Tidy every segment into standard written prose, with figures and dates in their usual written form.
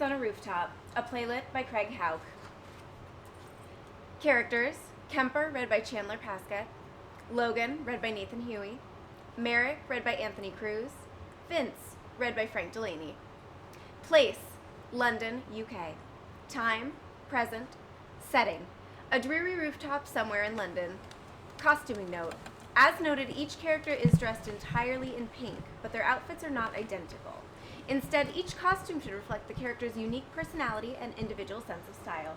On a Rooftop, a playlet by Craig Houk. Characters: Kemper, read by Chandler Pascott; Logan, read by Nathan Huey; Merrick, read by Anthony Cruz; Vince, read by Frank Delaney. Place: London, UK. Time: present. Setting: a dreary rooftop somewhere in London. Costuming note: as noted, each character is dressed entirely in pink, but their outfits are not identical. Instead, each costume should reflect the character's unique personality and individual sense of style.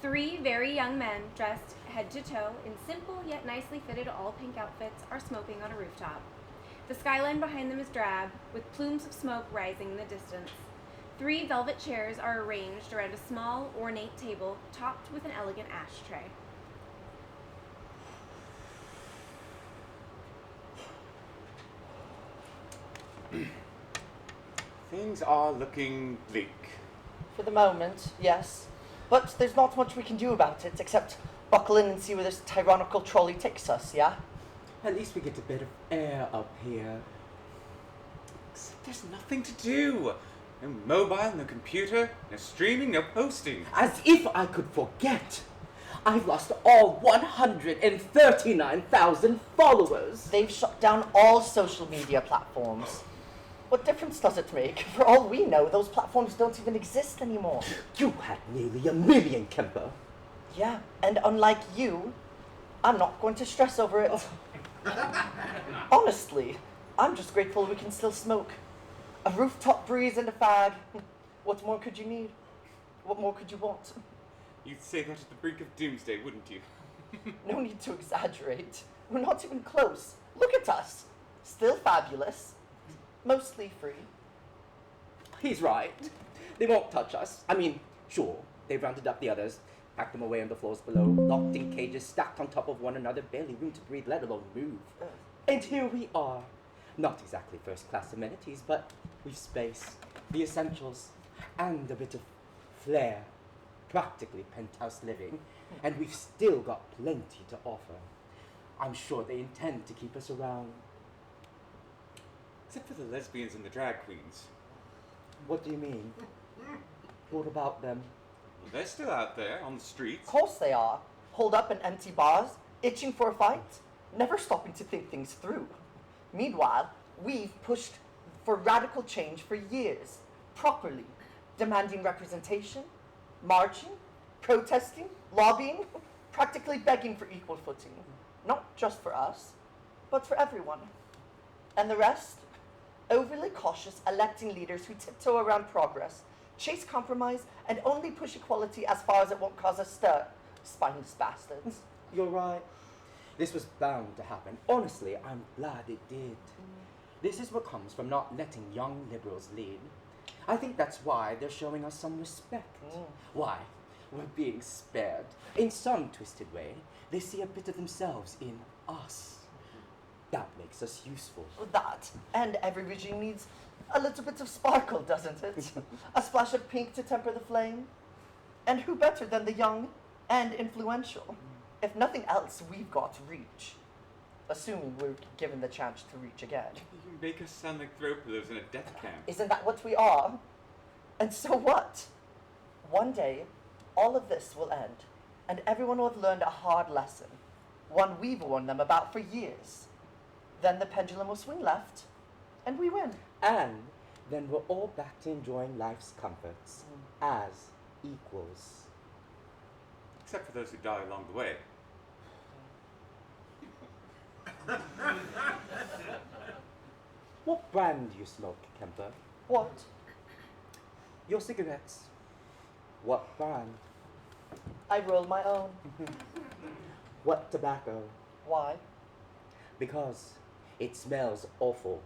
3 very young men, dressed head to toe in simple yet nicely fitted all-pink outfits, are smoking on a rooftop. The skyline behind them is drab, with plumes of smoke rising in the distance. 3 velvet chairs are arranged around a small, ornate table topped with an elegant ashtray. Things are looking bleak. For the moment, yes. But there's not much we can do about it, except buckle in and see where this tyrannical trolley takes us, yeah? At least we get a bit of air up here. Except there's nothing to do. No mobile, no computer, no streaming, no posting. As if I could forget! I've lost all 139,000 followers! They've shut down all social media platforms. What difference does it make? For all we know, those platforms don't even exist anymore. You had nearly 1 million, Kemper. Yeah, and unlike you, I'm not going to stress over it. Honestly, I'm just grateful we can still smoke. A rooftop breeze and a fag. What more could you need? What more could you want? You'd say that at the brink of doomsday, wouldn't you? No need to exaggerate. We're not even close. Look at us. Still fabulous. Mostly free. He's right. They won't touch us. I mean, sure, they've rounded up the others, packed them away on the floors below, locked in cages, stacked on top of one another, barely room to breathe, let alone move. And here we are. Not exactly first-class amenities, but we've space, the essentials, and a bit of flair. Practically penthouse living, and we've still got plenty to offer. I'm sure they intend to keep us around. Except for the lesbians and the drag queens. What do you mean? What about them? Well, they're still out there, on the streets. Of course they are. Holed up in empty bars, itching for a fight, never stopping to think things through. Meanwhile, we've pushed for radical change for years, properly, demanding representation, marching, protesting, lobbying, practically begging for equal footing. Not just for us, but for everyone. And the rest? Overly cautious, electing leaders who tiptoe around progress, chase compromise, and only push equality as far as it won't cause a stir. Spineless bastards. You're right. This was bound to happen. Honestly, I'm glad it did. This is what comes from not letting young liberals lead. I think that's why they're showing us some respect. Why? We're being spared. In some twisted way, they see a bit of themselves in us. That makes us useful. That, and every regime needs a little bit of sparkle, doesn't it? A splash of pink to temper the flame. And who better than the young and influential? If nothing else, we've got reach. Assuming we're given the chance to reach again. You make us sound like throw pillows in a death camp. Isn't that what we are? And so what? One day, all of this will end, and everyone will have learned a hard lesson, one we've warned them about for years. Then the pendulum will swing left, and we win. And then we're all back to enjoying life's comforts as equals. Except for those who die along the way. What brand do you smoke, Kemper? What? Your cigarettes. What brand? I roll my own. What tobacco? Why? Because it smells awful.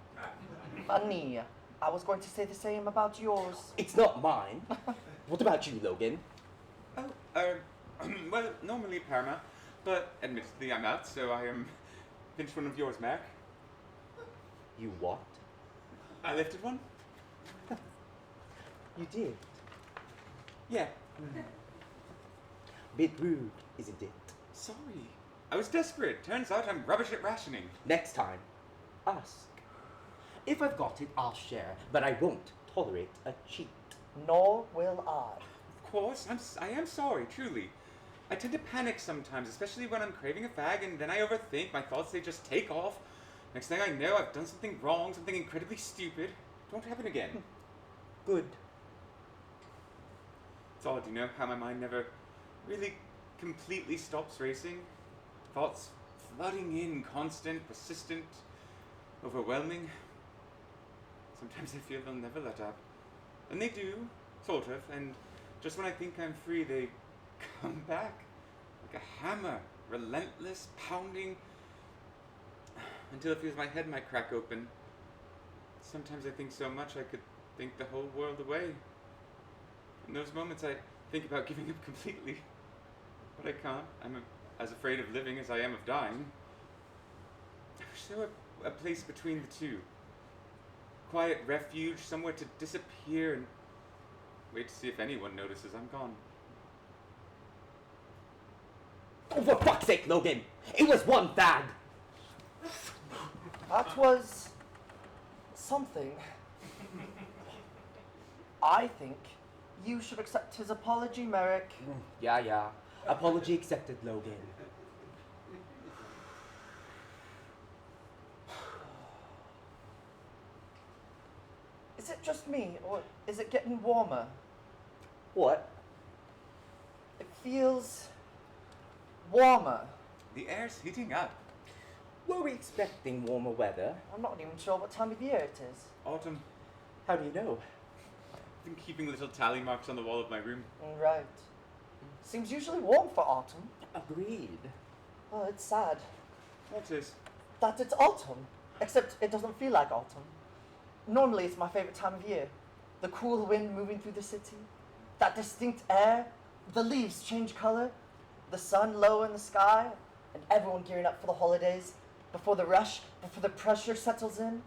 Funny. I was going to say the same about yours. It's not mine. What about you, Logan? Oh, well, normally Parma, but admittedly I'm out, so I finished one of yours, Mac. You what? I lifted one? You did. Yeah. Bit rude, isn't it? Sorry. I was desperate. Turns out I'm rubbish at rationing. Next time, ask. If I've got it, I'll share, but I won't tolerate a cheat. Nor will I. Of course, I am sorry, truly. I tend to panic sometimes, especially when I'm craving a fag, and then I overthink. My thoughts, they just take off. Next thing I know, I've done something wrong, something incredibly stupid. Don't happen again. Good. It's odd, you know, how my mind never really completely stops racing. Thoughts flooding in, constant, persistent, overwhelming. Sometimes I feel they'll never let up. And they do, sort of, and just when I think I'm free, they come back like a hammer, relentless, pounding, until it feels my head might crack open. Sometimes I think so much I could think the whole world away. In those moments I think about giving up completely, but I can't. I'm as afraid of living as I am of dying. I wish there were a place between the two. Quiet refuge, somewhere to disappear and wait to see if anyone notices I'm gone. Oh, for fuck's sake, Logan! It was one fag! That was something. I think you should accept his apology, Merrick. Yeah. Apology accepted, Logan. Is it just me, or is it getting warmer? What? It feels warmer. The air's heating up. Were we expecting warmer weather? I'm not even sure what time of year it is. Autumn. How do you know? I've been keeping little tally marks on the wall of my room. Right. Seems usually warm for autumn. Agreed. Oh, it's sad What is? that it's autumn, except it doesn't feel like autumn. Normally it's my favorite time of year. The cool wind moving through the city, that distinct air, the leaves change color, the sun low in the sky, and everyone gearing up for the holidays, before the rush, before the pressure settles in,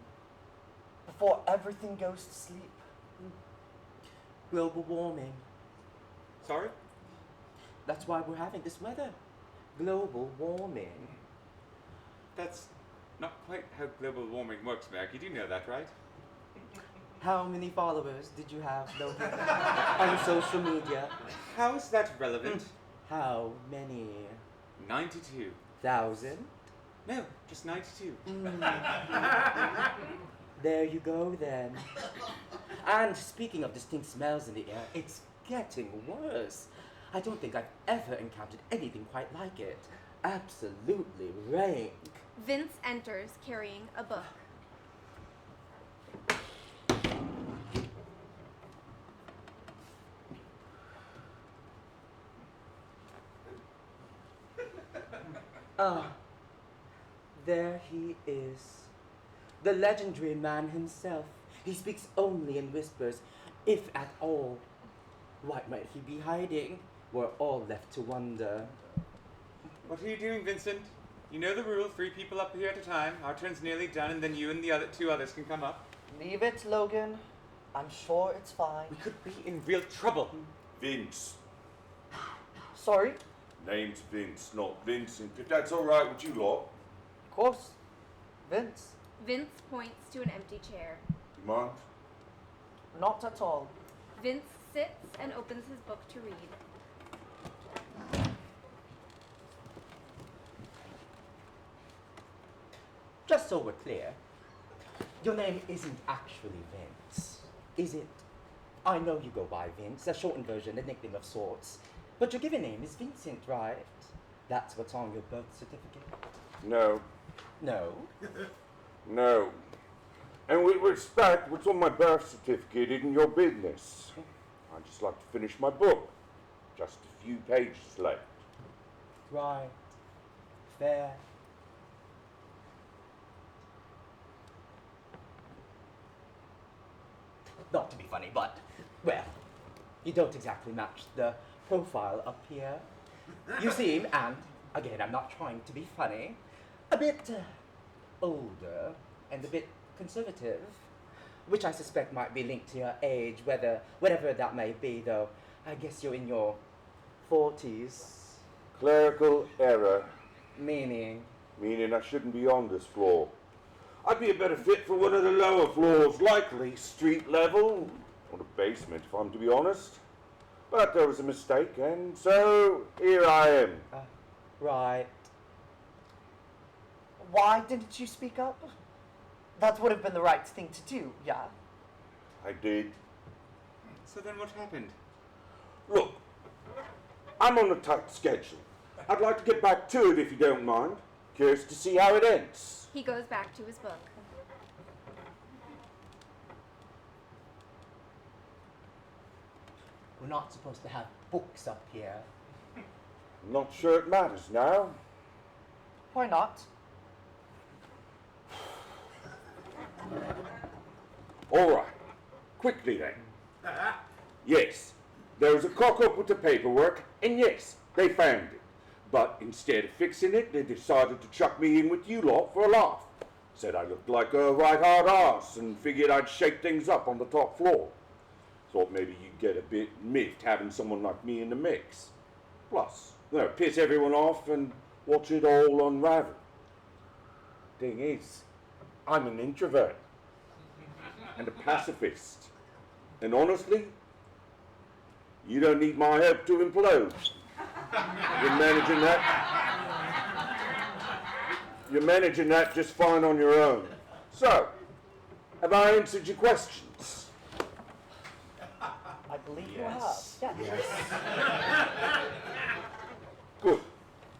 before everything goes to sleep. Global warming. Sorry? That's why we're having this weather. Global warming. That's not quite how global warming works, Mac. You do know that, right? How many followers did you have, Logan? On social media? How is that relevant? How many? 92. 1,000? No, just 92. There you go then. And speaking of distinct smells in the air, it's getting worse. I don't think I've ever encountered anything quite like it. Absolutely rank. Vince enters carrying a book. Ah, there he is. The legendary man himself. He speaks only in whispers, if at all. What might he be hiding? We're all left to wonder. What are you doing, Vincent? You know the rule, 3 people up here at a time. Our turn's nearly done, and then you and the other 2 others can come up. Leave it, Logan. I'm sure it's fine. We could be in real trouble. Vince. Sorry? Name's Vince, not Vincent. If that's all right with you lot. Of course. Vince. Vince points to an empty chair. You mind? Not at all. Vince sits and opens his book to read. Just so we're clear, your name isn't actually Vince, is it? I know you go by Vince, a shortened version, a nickname of sorts. But your given name is Vincent, right? That's what's on your birth certificate? No. No? No. And with respect, what's on my birth certificate isn't your business. I'd just like to finish my book. Just a few pages left. Right. Fair. Not to be funny, but, well, you don't exactly match the profile up here. You seem, and again, I'm not trying to be funny, a bit older and a bit conservative, which I suspect might be linked to your age, whatever that may be, though. I guess you're in your 40s. Clerical error, Meaning? meaning I shouldn't be on this floor. I'd be a better fit for one of the lower floors, likely street level or the basement, if I'm to be honest. But there was a mistake, and so here I am. Right. Why didn't you speak up? That would have been the right thing to do, yeah? I did. So then what happened? Look, I'm on a tight schedule. I'd like to get back to it if you don't mind. Curious to see how it ends. He goes back to his book. We're not supposed to have books up here. I'm not sure it matters now. Why not? All right. Quickly then. Yes, there was a cock-up with the paperwork, and yes, they found it. But instead of fixing it, they decided to chuck me in with you lot for a laugh. Said I looked like a right hard arse and figured I'd shake things up on the top floor. Thought maybe you'd get a bit miffed having someone like me in the mix. Plus, piss everyone off and watch it all unravel. Thing is, I'm an introvert and a pacifist. And honestly, you don't need my help to implode. You're managing that just fine on your own. So, have I answered your questions? I believe you have. Yes. Good.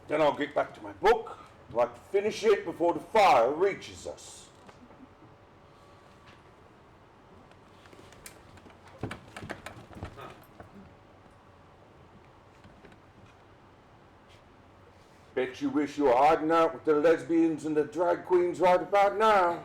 Then I'll get back to my book. I'd like to finish it before the fire reaches us. Bet you wish you were hiding out with the lesbians and the drag queens right about now.